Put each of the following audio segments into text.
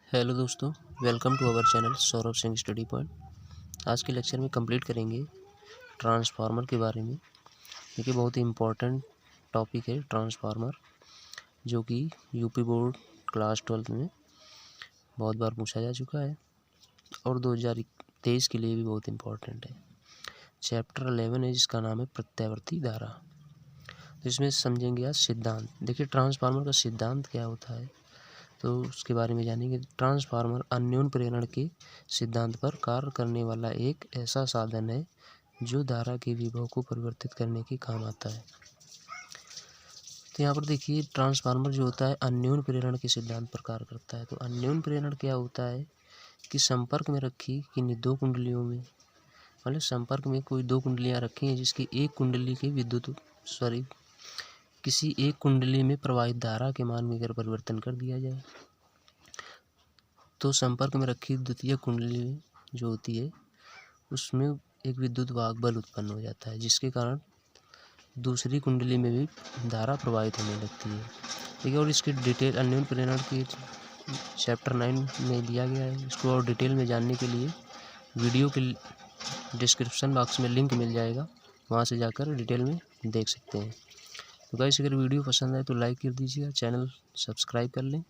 Hello दोस्तों, welcome to our channel Saurabh Singh study point. आज के लेक्चर में कंप्लीट करेंगे ट्रांसफार्मर के बारे में। देखिए, बहुत ही इम्पोर्टेंट टॉपिक है ट्रांसफार्मर, जो कि यूपी बोर्ड क्लास 12 में बहुत बार पूछा जा चुका है और 2023 के लिए भी बहुत इम्पोर्टेंट है। चैप्टर 11 है जिसका नाम है प्रत्यावर्ती धारा। तो इसमें समझेंगे आज सिद्धांत। देखिए, ट्रांसफार्मर का सिद्धांत क्या होता है तो उसके बारे में जानेंगे। ट्रांसफार्मर अन्योन्य प्रेरण के सिद्धांत पर कार्य करने वाला एक ऐसा साधन है जो धारा के विभव को परिवर्तित करने के काम आता है। तो यहाँ पर देखिए, ट्रांसफार्मर जो होता है अन्योन्य प्रेरण के सिद्धांत पर कार्य करता है। तो अन्योन्य प्रेरण क्या होता है कि संपर्क में रखी किन्हीं दो कुंडलियों में, मतलब संपर्क में कोई दो कुंडलियाँ रखी हैं जिसकी एक कुंडली के किसी एक कुंडली में प्रवाहित धारा के मान में अगर परिवर्तन कर दिया जाए तो संपर्क में रखी द्वितीय कुंडली जो होती है उसमें एक विद्युत वाहक बल उत्पन्न हो जाता है, जिसके कारण दूसरी कुंडली में भी धारा प्रवाहित होने लगती है। ठीक है, और इसकी डिटेल अन्योन्य प्रेरण की चैप्टर 9 में दिया गया है। इसको और डिटेल में जानने के लिए वीडियो के डिस्क्रिप्शन बॉक्स में लिंक मिल जाएगा, वहाँ से जाकर डिटेल में देख सकते हैं। तो गाइस, अगर वीडियो पसंद आए तो लाइक कर दीजिएगा, चैनल सब्सक्राइब कर लें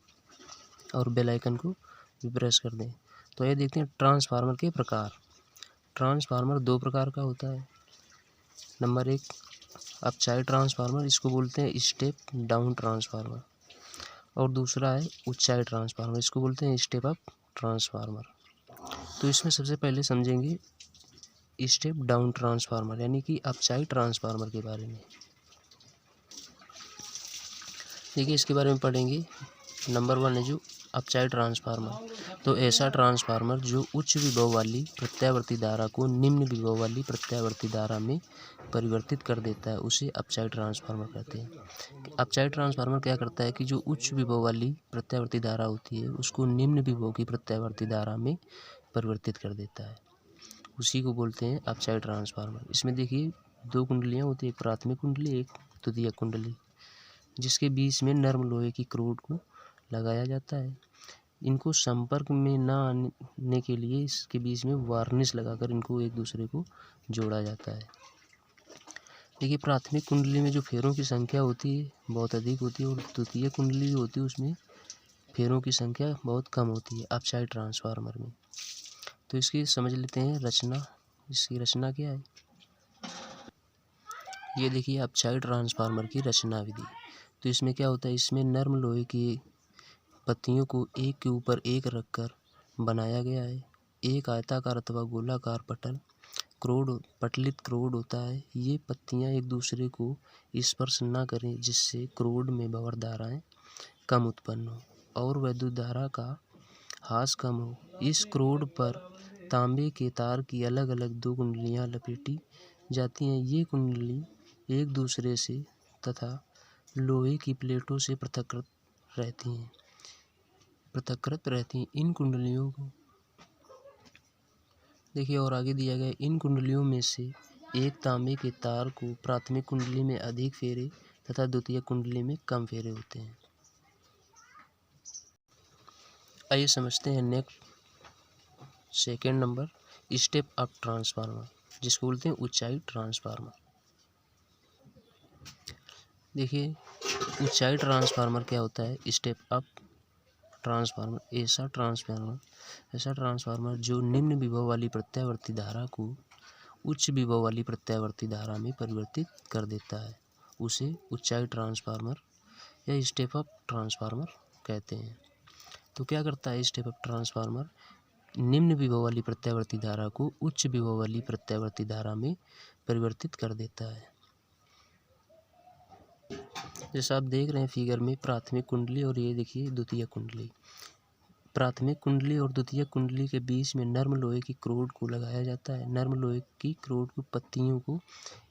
और बेल आइकन को भी प्रेस कर दें। तो ये देखते हैं ट्रांसफार्मर के प्रकार। ट्रांसफार्मर दो प्रकार का होता है। नंबर 1 अपचाई ट्रांसफार्मर, इसको बोलते हैं स्टेप डाउन ट्रांसफार्मर, और दूसरा है उच्चाई ट्रांसफार्मर, इसको बोलते हैं स्टेप अप ट्रांसफार्मर। तो इसमें सबसे पहले समझेंगे स्टेप डाउन ट्रांसफार्मर यानी कि अपचाई ट्रांसफार्मर के बारे में। देखिए, इसके बारे में पढ़ेंगे। नंबर 1 है जो अपचाई ट्रांसफार्मर। तो ऐसा ट्रांसफार्मर जो उच्च विभव वाली प्रत्यावर्ती धारा को निम्न विभव वाली प्रत्यावर्ती धारा में परिवर्तित कर देता है, उसे अपचाई ट्रांसफार्मर कहते हैं। अपचाई ट्रांसफार्मर क्या करता है कि जो उच्च विभव वाली प्रत्यावर्ती धारा होती है उसको निम्न विभव की प्रत्यावर्ती धारा में परिवर्तित कर देता है, उसी को बोलते हैं अपचाई ट्रांसफार्मर। इसमें देखिए, दो कुंडलियाँ होती है, एक प्राथमिक कुंडली, एक द्वितीयक कुंडली, जिसके बीच में नर्म लोहे की क्रोड को लगाया जाता है। इनको संपर्क में ना आने के लिए इसके बीच में वार्निश लगाकर इनको एक दूसरे को जोड़ा जाता है। देखिए, प्राथमिक कुंडली में जो फेरों की संख्या होती है बहुत अधिक होती है और द्वितीय कुंडली जो होती है उसमें फेरों की संख्या बहुत कम होती है अपचाई ट्रांसफार्मर में। तो इसकी समझ लेते हैं रचना। इसकी रचना क्या है, ये देखिए अपचाई ट्रांसफार्मर की रचना विधि। तो इसमें क्या होता है, इसमें नर्म लोहे की पत्तियों को एक के ऊपर एक रखकर बनाया गया है। एक आयताकार अथवा गोलाकार पटलित क्रोड होता है। ये पत्तियां एक दूसरे को स्पर्श न करें, जिससे क्रोड में भंवर धाराएं कम उत्पन्न हो और वैद्युत धारा का ह्रास कम हो। इस क्रोड पर तांबे के तार की अलग अलग दो कुंडलियां लपेटी जाती हैं। ये कुंडली एक दूसरे से तथा लोहे की प्लेटों से पृथक्कृत रहती हैं। इन कुंडलियों को देखिए, और आगे दिया गया, इन कुंडलियों में से एक तांबे के तार को प्राथमिक कुंडली में अधिक फेरे तथा द्वितीय कुंडली में कम फेरे होते हैं। आइए समझते हैं next second number step up transformer, जिसको बोलते हैं ऊंचाई ट्रांसफार्मर। देखिए, ऊंचाई ट्रांसफार्मर क्या होता है, स्टेप अप ट्रांसफार्मर ऐसा ट्रांसफार्मर जो निम्न विभव वाली प्रत्यावर्ती धारा को उच्च विभव वाली प्रत्यावर्ती धारा में परिवर्तित कर देता है, उसे ऊंचाई ट्रांसफार्मर या स्टेप अप ट्रांसफार्मर कहते हैं। तो क्या करता है स्टेप अप ट्रांसफार्मर, निम्न विभव वाली प्रत्यावर्ती धारा को उच्च विभव वाली प्रत्यावर्ती धारा में परिवर्तित कर देता है। जैसा आप देख रहे हैं फिगर में, प्राथमिक कुंडली और ये देखिए द्वितीय कुंडली। प्राथमिक कुंडली और द्वितीय कुंडली के बीच में नर्म लोहे की क्रोड को लगाया जाता है। नर्म लोहे की क्रोड को पत्तियों को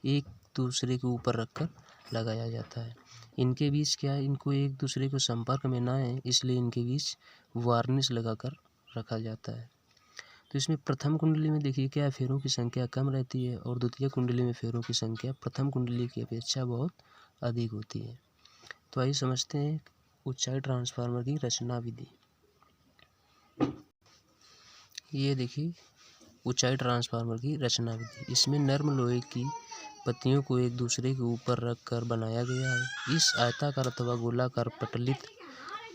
एक दूसरे के ऊपर रखकर लगाया जाता है। इनके बीच क्या है, इनको एक दूसरे को संपर्क में ना आए, इसलिए इनके बीच वार्निश लगाकर रखा जाता है। तो इसमें प्रथम कुंडली में देखिए क्या है, फेरों की संख्या कम रहती है और द्वितीय कुंडली में फेरों की संख्या प्रथम कुंडली की अपेक्षा बहुत अधिक होती है। तो आइए समझते हैं ऊंचाई ट्रांसफार्मर की रचना विधि। ये देखिए ऊंचाई ट्रांसफार्मर की रचना विधि। इसमें नर्म लोहे की पत्तियों को एक दूसरे के ऊपर रखकर बनाया गया है। इस आयताकार अथवा गोलाकार पटलित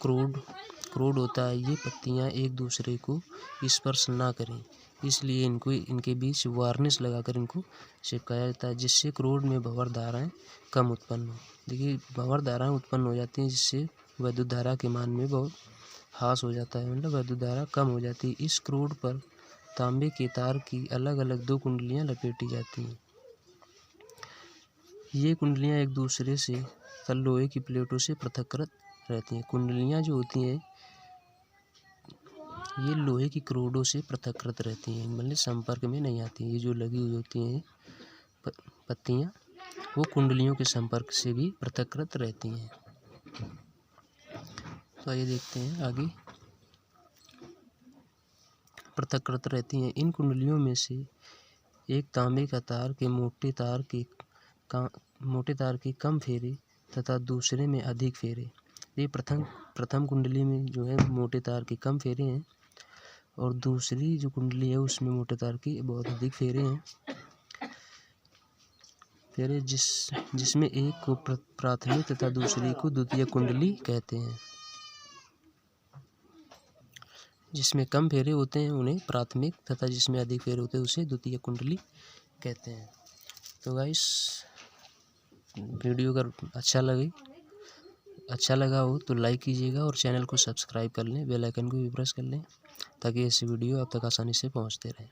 क्रोड होता है। ये पत्तियां एक दूसरे को स्पर्श ना करें, इसलिए इनके बीच वार्निश लगाकर इनको चिपकाया जाता है, जिससे क्रोड में भंवर धाराएं कम उत्पन्न हो। देखिए भंवर धाराएं उत्पन्न हो जाती हैं, जिससे विद्युत धारा के मान में बहुत ह्रास हो जाता है, मतलब विद्युत धारा कम हो जाती है। इस क्रोड पर तांबे के तार की अलग अलग 2 कुंडलियां लपेटी जाती हैं। ये कुंडलियां एक दूसरे से लोहे की प्लेटों से पृथककृत रहती हैं। कुंडलियां जो होती हैं ये लोहे की क्रोडों से पृथककृत रहती हैं, मतलब संपर्क में नहीं आती। ये जो लगी हुई होती हैं पत्तियां, वो कुंडलियों के संपर्क से भी पृथककृत रहती हैं। तो आइए देखते हैं आगे। पृथककृत रहती हैं। इन कुंडलियों में से एक तांबे का तार के मोटे तार के कम फेरे तथा दूसरे में अधिक फेरे। ये प्रथम कुंडली में जो है मोटे तार के कम फेरे हैं, और दूसरी जो कुंडली है उसमें मोटे तार के बहुत अधिक फेरे हैं। फेरे जिसमें एक को प्राथमिक तथा दूसरी को द्वितीय कुंडली कहते हैं। जिसमें कम फेरे होते हैं उन्हें प्राथमिक तथा जिसमें अधिक फेरे होते हैं उसे द्वितीय कुंडली कहते हैं। तो गाइस वीडियो अगर अच्छा लगा हो तो लाइक कीजिएगा और चैनल को सब्सक्राइब कर लें, बेल आइकन को भी प्रेस कर लें, ताकि ऐसी वीडियो आप तक आसानी से पहुंचते रहें।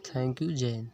Thank you. जय हिंद।